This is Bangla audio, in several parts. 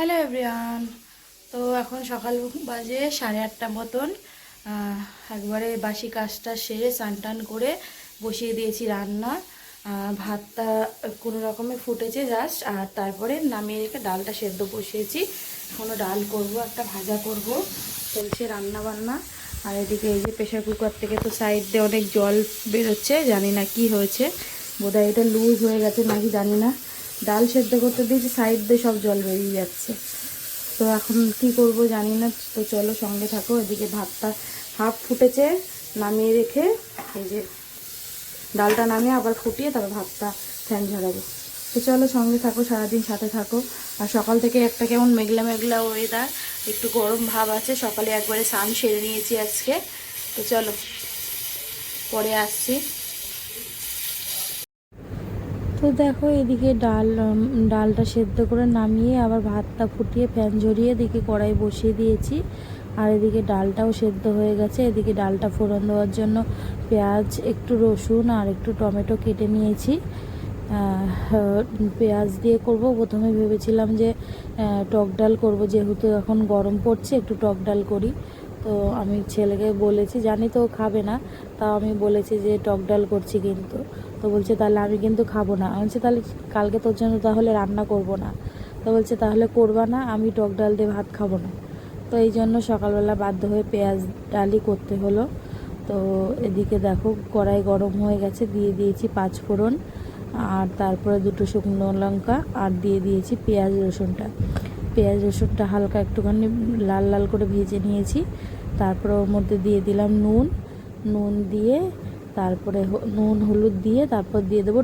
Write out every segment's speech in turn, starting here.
Hello everyone. তো এখন সকাল বাজে 8:30 মতন। একবারে বাসি কাজটা সেরে স্নান টান করে বসিয়ে দিয়েছি রান্না। ভাতটা কোনো রকমে ফুটেছে জাস্ট, আর তারপরে নামিয়ে রেখে ডালটা সেদ্ধ বসিয়েছি। এখনও ডাল করব, একটা ভাজা করব, চলছে রান্না বান্না। আর এদিকে এই যে প্রেশার কুকার থেকে তো সাইড দিয়ে অনেক জল বেরোচ্ছে, জানি না কি হয়েছে, বোধহয় এটা লুজ হয়ে গেছে নাকি জানি না। ডাল সেদ্ধ করতে দিয়েছি, সাইড দিয়ে সব জল বেরিয়ে যাচ্ছে। তো এখন কি করব জানি না। তো চলো সঙ্গে থাকো। এদিকে ভাতটা হাফ ফুটেছে, নামিয়ে রেখে এই যে ডালটা নামিয়ে আবার ফুটিয়ে তারপর ভাতটা ফ্যান ঝরাবো। তো চলো সঙ্গে থাকো, সারাদিন সাথে থাকো। আর সকাল থেকে একটা কেমন মেঘলা মেঘলা ওয়েদার, একটু গরম ভাব আছে। সকালে একবারে স্নান সেরে নিয়েছি আজকে। তো চলো পরে আসছি। তো দেখো এদিকে ডালটা সেদ্ধ করে নামিয়ে আবার ভাতটা ফুটিয়ে ফ্যান ঝরিয়ে এদিকে কড়াই বসিয়ে দিয়েছি। আর এদিকে ডালটাও সেদ্ধ হয়ে গেছে। এদিকে ডালটা ফোড়ন দেওয়ার জন্য পেঁয়াজ, একটু রসুন আর একটু টমেটো কেটে নিয়েছি। পেঁয়াজ দিয়ে করব। প্রথমে ভেবেছিলাম যে টক ডাল করব, যেহেতু এখন গরম পড়ছে একটু টক ডাল করি। তো আমি ছেলেকে বলেছি, জানি তো ও খাবে না, তাও আমি বলেছি যে টক ডাল করছি কিন্তু। তো বলছে তাহলে আমি কিন্তু খাবো না। আমি বলছি তাহলে কালকে তোর জন্য তাহলে রান্না করব না। তো বলছে তাহলে করবা না, আমি টক ডাল দিয়ে ভাত খাবো না। তো এই জন্য সকালবেলা বাধ্য হয়ে পেঁয়াজ ডালই করতে হলো। তো এদিকে দেখো কড়াই গরম হয়ে গেছে, দিয়ে দিয়েছি 5 ফোড়ন, আর তারপরে 2টো শুকনো লঙ্কা, আর দিয়ে দিয়েছি পেঁয়াজ রসুনটা হালকা একটুখানি লাল লাল করে ভেজে নিয়েছি। তারপরে ওর মধ্যে দিয়ে দিলাম নুন দিয়ে, তারপরে নুন হলুদ দিয়ে তারপর দিয়ে দেবো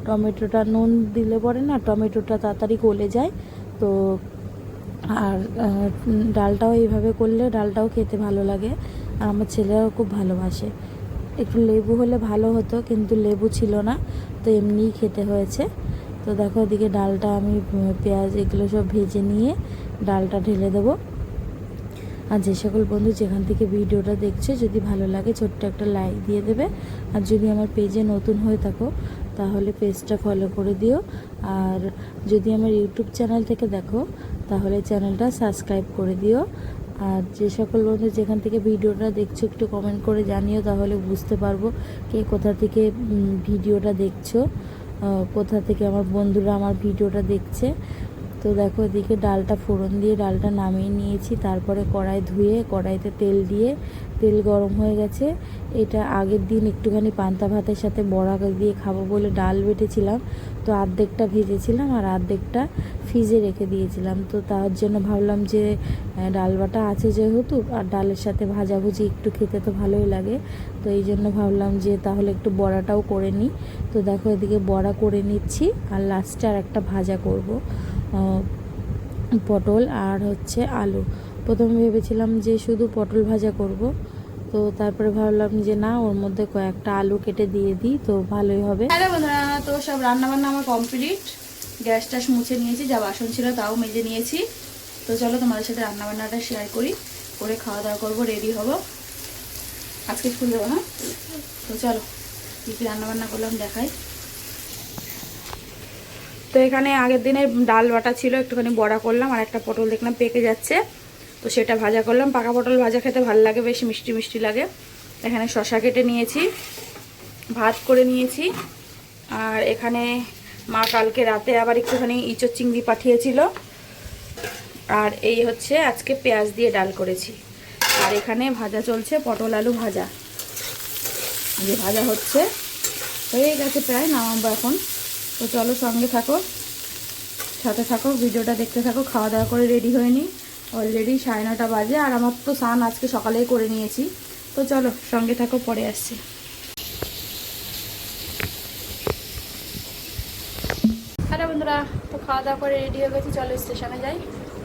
টমেটোটা নুন দিলে পরে না টমেটোটা তাড়াতাড়ি গলে যায়। তো আর ডালটাও এইভাবে করলে ডালটাও খেতে ভালো লাগে, আর আমার ছেলেরাও খুব ভালোবাসে। একটু লেবু হলে ভালো হতো, কিন্তু লেবু ছিল না, তো এমনিই খেতে হয়েছে। তো দেখো ওদিকে ডালটা আমি পেঁয়াজ এগুলো সব ভেজে নিয়ে ডালটা ঢেলে দেবো। আর যে সকল বন্ধু যেখান থেকে ভিডিওটা দেখছে, যদি ভালো লাগে ছোট্ট একটা লাইক দিয়ে দেবে। আর যদি আমার পেজে নতুন হয়ে থাকো তাহলে পেজটা ফলো করে দিও। আর যদি আমার ইউটিউব চ্যানেল থেকে দেখো তাহলে চ্যানেলটা সাবস্ক্রাইব করে দিও। আর যে সকল বন্ধু যেখান থেকে ভিডিওটা দেখছো একটু কমেন্ট করে জানিও, তাহলে বুঝতে পারবো কে কোথা থেকে ভিডিওটা দেখছো, কোথা থেকে আমার বন্ধুরা আমার ভিডিওটা দেখছে। তো দেখো এদিকে ডালটা ফোড়ন দিয়ে ডালটা নামিয়ে নিয়েছি। তারপরে কড়াই ধুয়ে কড়াইতে তেল দিয়ে, তেল গরম হয়ে গেছে। এটা আগের দিন একটুখানি পান্তা ভাতের সাথে বড়া দিয়ে খাবো বলে ডাল বেটেছিলাম, তো অর্ধেকটা ভেজেছিলাম আর অর্ধেকটা ফ্রিজে রেখে দিয়েছিলাম। তো তার জন্য ভাবলাম যে ডাল বাটা আছে যেহেতু, আর ডালের সাথে ভাজাভুজি একটু খেতে তো ভালোই লাগে, তো এই জন্য ভাবলাম যে তাহলে একটু বড়াটাও করে নিই। তো দেখো এদিকে বড়া করে নিচ্ছি, আর লাস্টে আর একটা ভাজা করব, পটল আর হচ্ছে আলু। প্রথমে ভেবেছিলাম যে শুধু পটল ভাজা করব, তো তারপরে ভাবলাম যে না, ওর মধ্যে কয়েকটা আলু কেটে দিয়ে দিই, তো ভালোই হবে। হ্যালো বন্ধুরা, তো সব রান্নাবান্না আমার কমপ্লিট। গ্যাস ট্যাস মুছে নিয়েছি, যা বাসন ছিল তাও মেজে নিয়েছি। তো চলো তোমাদের সাথে রান্নাবান্নাটা শেয়ার করি, করে খাওয়া দাওয়া করবো, রেডি হব, আজকে স্কুল যাবো। হ্যাঁ, তো চলো কী কী রান্নাবান্না করলাম দেখাই। তো এখানে আগের দিনের ডাল বাটা ছিল, একটুখানি বড়া করলাম, আর একটা পটল দেখলাম পেকে যাচ্ছে, তো সেটা ভাজা করলাম। পাকা পটল ভাজা খেতে ভালো লাগে, বেশ মিষ্টি মিষ্টি লাগে। এখানে শসা কেটে নিয়েছি, ভাত করে নিয়েছি। আর এখানে মা কালকে রাতে আবার একটুখানি ইঁচড় চিংড়ি পাঠিয়েছিল। আর এই হচ্ছে আজকে পেঁয়াজ দিয়ে ডাল করেছি। আর এখানে ভাজা চলছে, পটল আলু ভাজা, যে ভাজা হচ্ছে, হয়ে গেছে প্রায়, নামাবো এখন। তো চলো সঙ্গে থাকো, সাথে থাকো, ভিডিওটা দেখতে থাকো। খাওয়া দাওয়া করে রেডি হয়ে নিই, অলরেডি 9:30 বাজে, আর আমার তো স্নান আজকে সকালেই করে নিয়েছি। তো চলো সঙ্গে থাকো, পরে আসছি। হ্যালো বন্ধুরা, তো খাওয়া দাওয়া করে রেডি হয়ে গেছি, চলো স্টেশনে যাই।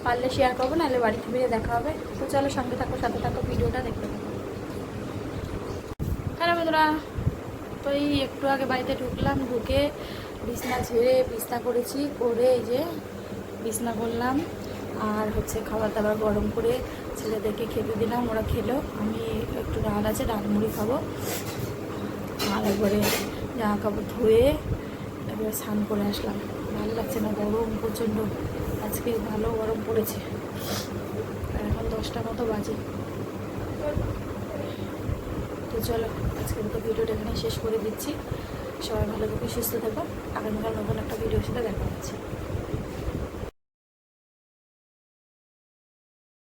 পারলে শেয়ার করবো, নাহলে বাড়িতে ফিরে দেখা হবে। তো চলো সঙ্গে থাকো, সাথে থাকো, ভিডিওটা দেখতে থাকো। হ্যালো বন্ধুরা, তো এই একটু আগে বাড়িতে ঢুকলাম, ঢুকে বিছনা ঝেড়ে বিছনা করেছি, করে এই যে বিছনা করলাম। আর হচ্ছে খাবার দাবার গরম করে ছেলেদেরকে খেতে দিলাম, ওরা খেলো। আমি একটু ডাল আছে, ডাল মুড়ি খাবো। আর একবারে জামা কাপড় ধুয়ে এবারে স্নান করে আসলাম। ভালো লাগছে না, গরম প্রচণ্ড, আর আজকে ভালো গরম পড়েছে। আর এখন 10টা মতো বাজে। তো চলো আজকের মতো ভিডিওটা এখানে শেষ করে দিচ্ছি। সবাই ভালো থাকো, সুস্থ থাকো। আগামীকাল নতুন একটা ভিডিওর সাথে দেখা হচ্ছে।